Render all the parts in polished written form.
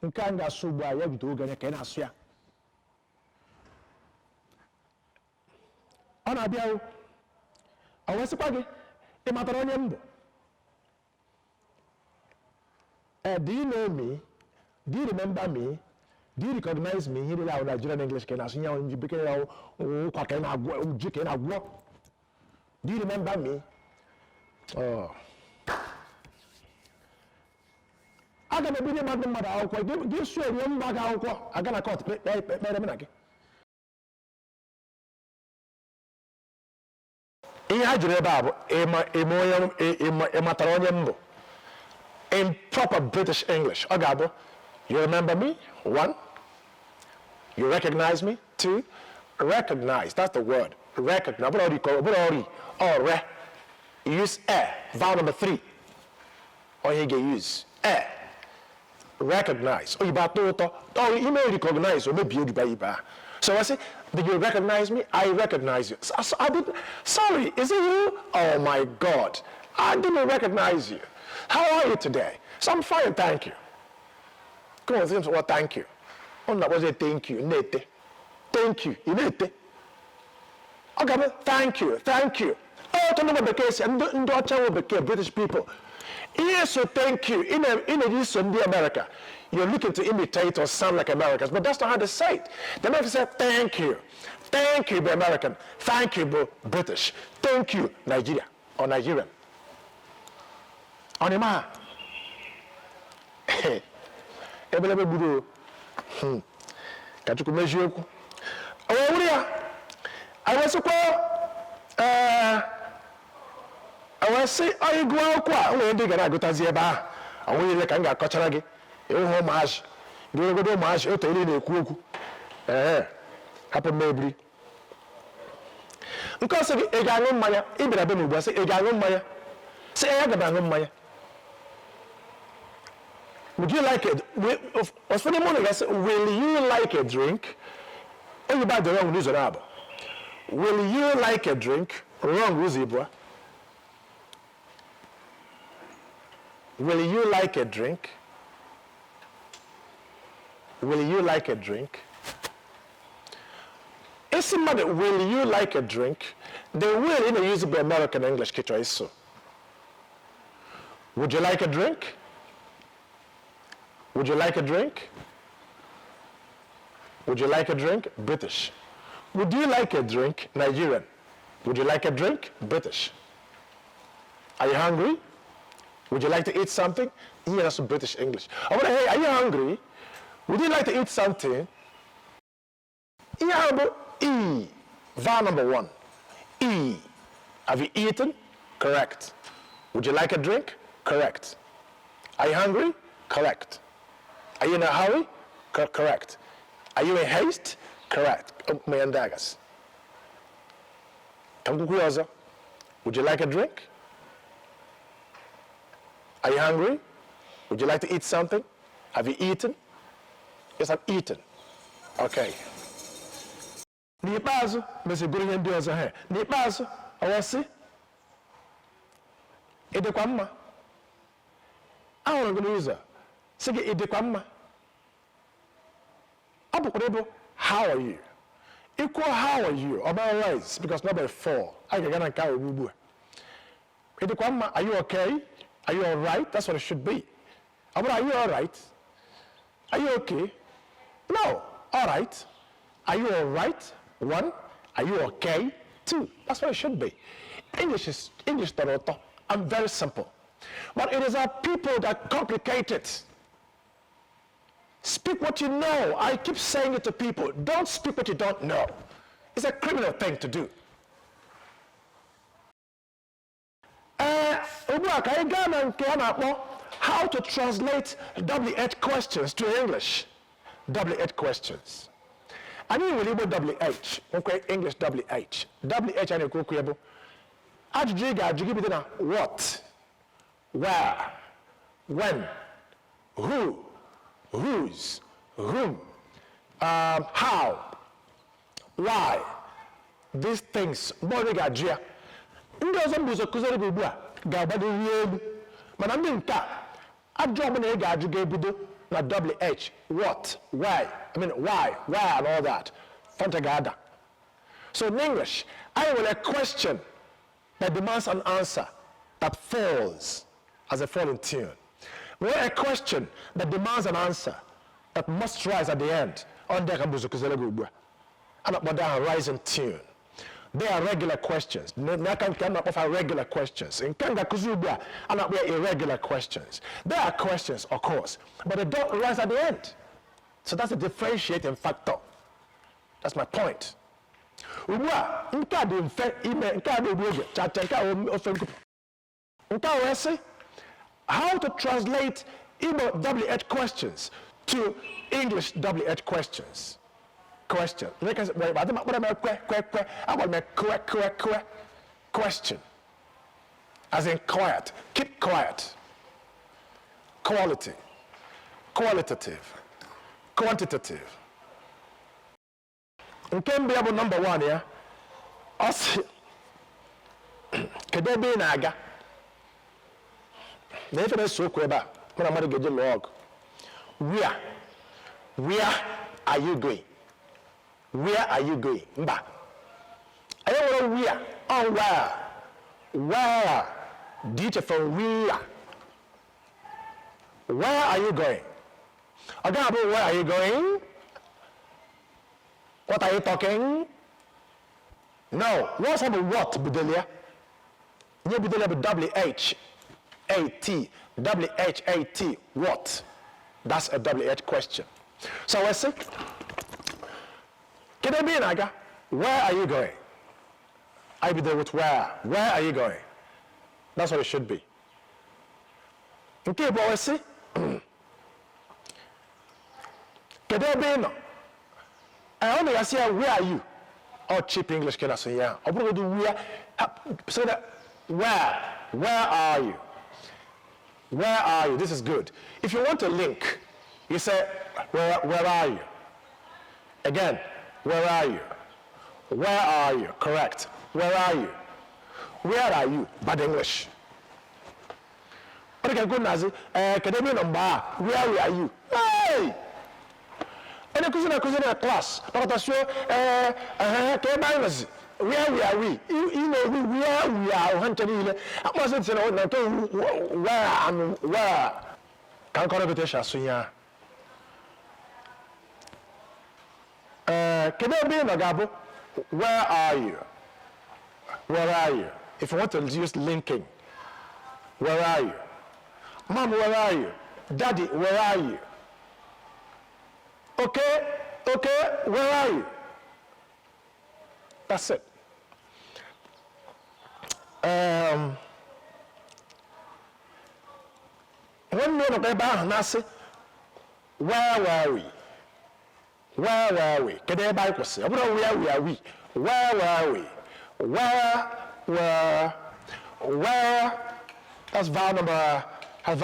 nke a ga-asụ ugbu a ya bido oge anya ka ị na-asụ ya ọ na-abịa o wesịkwa gị ị matara onye m bụ do you know me? Do you remember me? Do you recognize me? Here is Nigerian English. Can I see you? Do you remember me? Oh. I got a video about the mother. This show, you back out. I got a cut. In proper British English, Ogabo, you remember me? 1, you recognize me? 2, recognize, that's the word, recognize, use vowel number 3, or you can use recognize, you may recognize, or maybe you do. So I say, did you recognize me? I recognize you. Sorry, is it you? Oh my God, I didn't recognize you. How are you today? So I'm fine, thank you. Come on, say well, thank you. Oh, no, was it thank you? Nete. Thank you. Nete. Okay, thank you. Thank you. Oh, to know the case, and do British people. Yes, so thank you. In this America, you're looking to imitate or sound like Americans, but that's not how they say it. The Americans say thank you. Thank you, be American. Thank you, be British. Thank you, Nigeria or Nigerian. Onima. Ebelebe buru. Katuku mejueku. Awuria. Awasukwa awasi ayigwa kwa we ndi gara gotazi ebe a. Awuye le ka nga akọchara gị. Ehu maaji. Gogodo maaji o to ile na-ekwu okwu. Hapụ mebiri. Nke ọsọ gị ị ga-aṅụ mmanya, ị bịara be n'ugbu a sị ị ga-aṅụ mmanya. Sị ya ga-aṅụ mmanya. Would you like it? Will you like a drink? Oh, you buy the wrong news. Will you like a drink? Wrong news, Ibra. Will you like a drink? Will you like a drink? If somebody, will you like a drink? They will in the use of American English. Would you like a drink? Would you like a drink? Would you like a drink? British. Would you like a drink? Nigerian. Would you like a drink? British. Are you hungry? Would you like to eat something? Yeah, that's British English. I want to hey, are you hungry? Would you like to eat something? Yeah, but E. Vowel number 1. E. Have you eaten? Correct. Would you like a drink? Correct. Are you hungry? Correct. Are you in a hurry? Correct. Are you in haste? Correct. Mayandagas. Would you like a drink? Are you hungry? Would you like to eat something? Have you eaten? Yes, I've eaten. Okay. N'ikpeazụ, mesi gụrụ ihe ndị ọzọ ha. N'ikpeazụ, ọwasị. Ịdịkwa mma. Ahụrụ gị n'ụzọ. Sị gị ịdịkwa mma. Ọ bụkwara ịbụ, how are you? Equal how are you? Otherwise, because number 4. I ga na nke ahụ ugbu a. Ịdịkwa mma, are you okay? Are you all right? That's what it should be. Are you all right? Are you okay? No. All right. Are you all right? 1. Are you okay? 2. That's what it should be. English Toronto. I'm very simple. But it is our people that complicate it. Speak what you know. I keep saying it to people. Don't speak what you don't know. It's a criminal thing to do. How to translate WH questions to English. WH questions. I mean, we label WH. Okay, English WH. WH and equal. Ajụjụ what, where, when, who, whose, whom, how, why, these things. Ndị ọzọ mbụzọ kụziri ugbu a ga-agbado ihe elu mana ndị nke a ajọ ọbụla ị ga-ajụ ga-ebido na WH. What? Why? I mean, why? Why and all that. Fontagada. So in English, I will a question that demands an answer that falls as a falling tune. Well, a question that demands an answer that must rise at the end. On the and a rising tune. They are regular questions. Nakan cannot offer regular questions. In Kanga Kuzubia, and not irregular questions. There are questions, of course, but they don't rise at the end. So that's a differentiating factor. That's my point. How to translate Igbo WH questions to English WH questions? Question. Question. As in quiet. Keep quiet. Quality. Qualitative. Quantitative. In Kembe number 1 here. Us. Kedebe naga. Never so kweba. When I'm going to log. Where are you going? Where are you going? Mba. I don't know where. Oh, where? Where? Dita from where? Where are you going? Agabo, where are you going? What are you talking? No. What's about what, Budelia? You Budelia with W-H-A-T. W-H-A-T. What? That's a W-H question. So I say, where are you going? I be there with where. Where are you going? That's what it should be. Okay, boy, see? I only say, where are you? Oh, cheap English can I say, yeah. I'm going to do where. So that, where are you? Where are you? This is good. If you want a link, you say, where are you? Again, where are you? Where are you? Correct. Where are you? Where are you? Bad English. What can go Nazi? Where are you? Hey! And a class. Where are we? You know where we are. I mustn't say where and where. Can connotation sunya. Where are you? Where are you? If you want to use linking, where are you? Mom, where are you? Daddy, where are you? Okay, where are you? That's it. When we look about Nasi, where were we? Where were we? Can everybody say, where were we? Where were we? Where? That's vowel number. I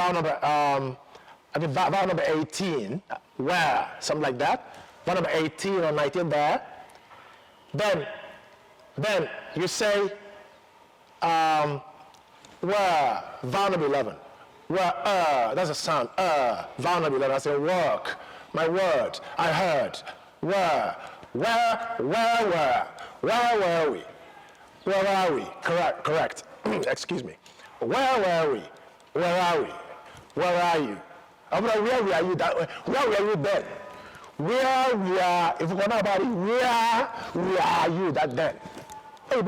think vowel number 18. Where? Something like that. Vowel number 18 or 19 there. Then you say, where? Vowel number 11. Where? That's a sound. Vowel number 11. I say work. My word. I heard. Where were we? Where are we? Correct. Excuse me. Where were we? Where are we? Where are you? Where are you? Where were you then? Where we are? If we know about it, where are you that then? Oh,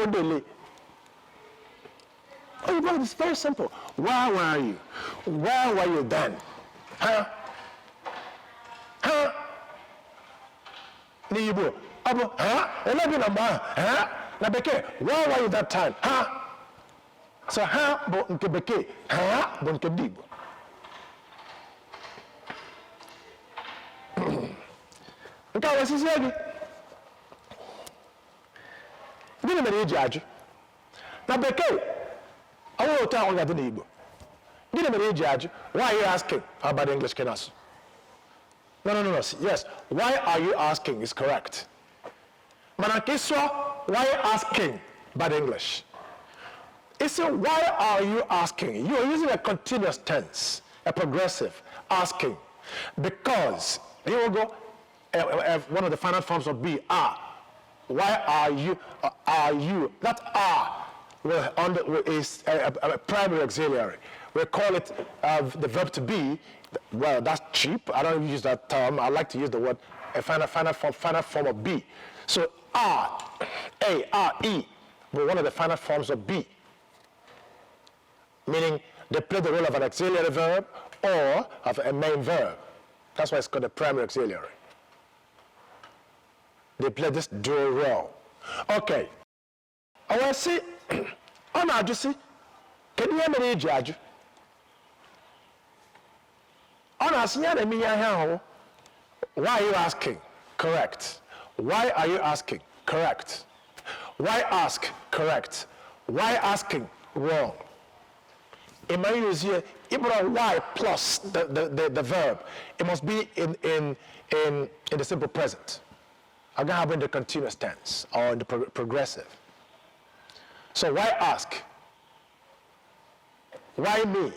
but it's very simple. Where were you? Where were you then? Huh? Igbo. Where were you that time? Huh? So, bo nke bekee, bo nke Igbo. Nke a wasisi gị. Gịnị mere iji ajụ? Na bekee, ọwụ otu ahụ ga-adị n'Igbo. Gịnị mere iji ajụ? Why are you asking about English kenas? No. Yes. Why are you asking is correct. Manakiswa, why are you asking bad English? It's a why are you asking? You are using a continuous tense, a progressive, asking. Because, here we go, one of the final forms of be, are. Why are you, that are is a primary auxiliary. We call it the verb to be. Well, that's cheap. I don't use that term. I like to use the word a final form of be. So are, A, are, E, were one of the final forms of be. Meaning they play the role of an auxiliary verb or of a main verb. That's why it's called a primary auxiliary. They play this dual role. Okay. I want to see, on Adjusi, can you hear me, Judge? On Asiya, why are you asking? Correct. Why are you asking? Correct. Why ask? Correct. Why asking? Wrong. In my use here, even why plus the verb, it must be in the simple present. I'm going to have it in the continuous tense or in the progressive. So why ask? Why me?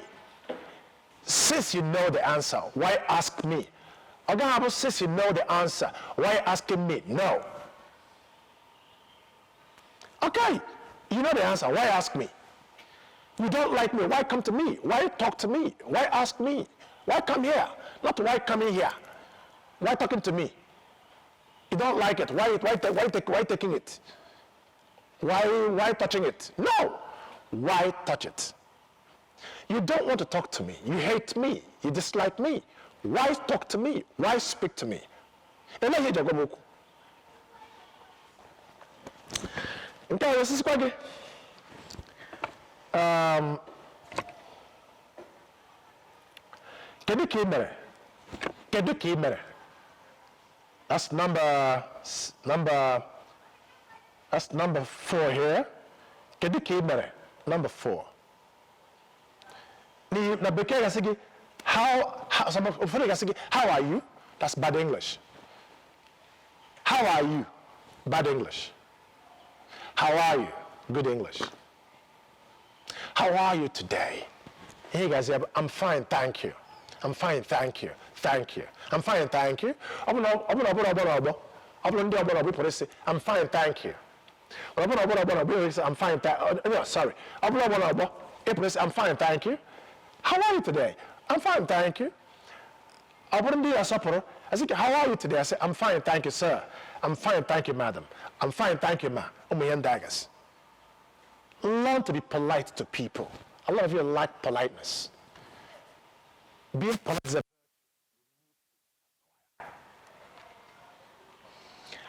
Since you know the answer, why ask me? I'm going to have it since you know the answer, why asking me? No. Okay, you know the answer, why ask me? You don't like me, why come to me? Why talk to me? Why ask me? Why come here? Not why come in here. Why talking to me? You don't like it, why taking it? Why touching it? No! Why touch it? You don't want to talk to me. You hate me. You dislike me. Why talk to me? Why speak to me? Kedu ka mere? That's number 4 here. Kedu ka mere? Number 4. Na bekee ga sige how are you? That's bad English. How are you? Bad English. How are you? Good English. How are you today? Hey guys, I'm fine, thank you. I'm fine, thank you. Thank you. I'm fine, thank you. I'm fine, thank you. I'm fine, no, sorry. I'm fine, thank you. How are you today? I'm fine, thank you. I said, how are you today? I said, I'm fine, thank you, sir. I'm fine, thank you, madam. I'm fine, thank you, ma. Learn to be polite to people. A lot of you lack politeness. Being polite is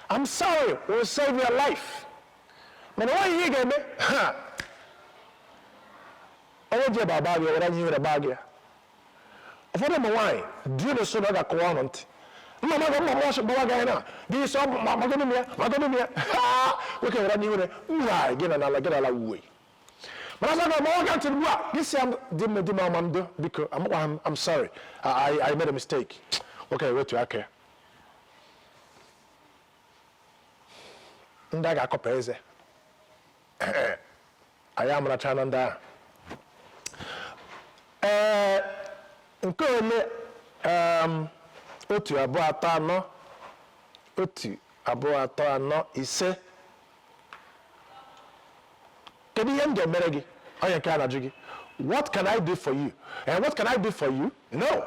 I'm sorry, we'll save your life. Man, why are you getting me? Ha! I want you about bag, what are you in a bag? For them, why? Do you know so that I can't? Mama, wash a bag now. Do you saw Magonia? Ha! Okay, what are you in a why? Get another way. But I said, I'm going to do this. I'm because I'm sorry. I made a mistake. Okay, wait to okay. Ndaga kopeze. I am na chana nda. Nke ole otu abụọ atọ anọ otu abụọ atọ anọ ise. Kedu ihe m ga-emere gị? Onye nke a na-ajụ gị. What can I do for you? And what can I do for you? No.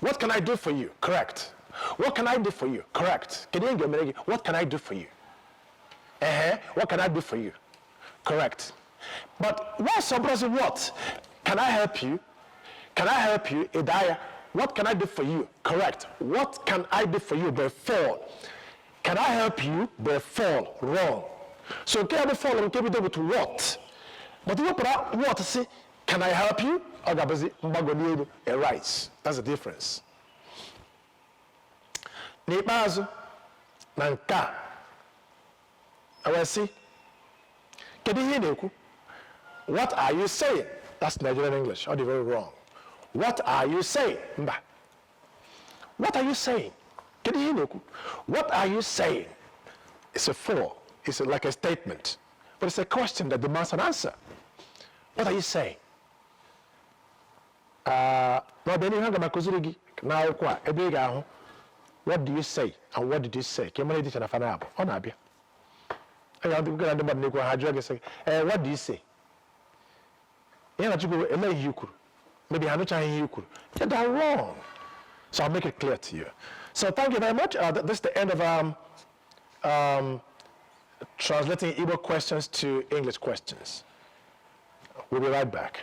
What can I do for you? Correct. What can I do for you? Correct. Kedu ihe m ga-emere gị? What can I do for you? What can I do for you? Correct. But what surprise what? Can I help you? Can I help you? Idaya. What can I do for you? Correct. What can I do for you? Before. Can I help you? Before. Wrong. So can I fall and can be with what? But you put out what to say? Can I help you? A rice. That's the difference. Nipazu nanka. I will see. What are you saying? That's Nigerian English. Or very wrong. What are you saying? What are you saying? What are you saying? It's a for. It's like a statement. But it's a question that demands an answer. What are you saying? N'ọbịa n'ihu aga m akụziri gị n'akwụkwọ a ebe ị ga-ahụ what do you say and what did you say ka ị mara ịdịcha na fa na-abụ ọ na-abịa ndị mmadụ na-ekwu ha jụọ gị sị what do you say ihe na Chukwu ele ihe i kwuru maybe ha anụchaghị ihe i kwuru they're wrong so I'll make it clear to you so thank you very much this is the end of translating Igbo questions to English questions. We'll be right back.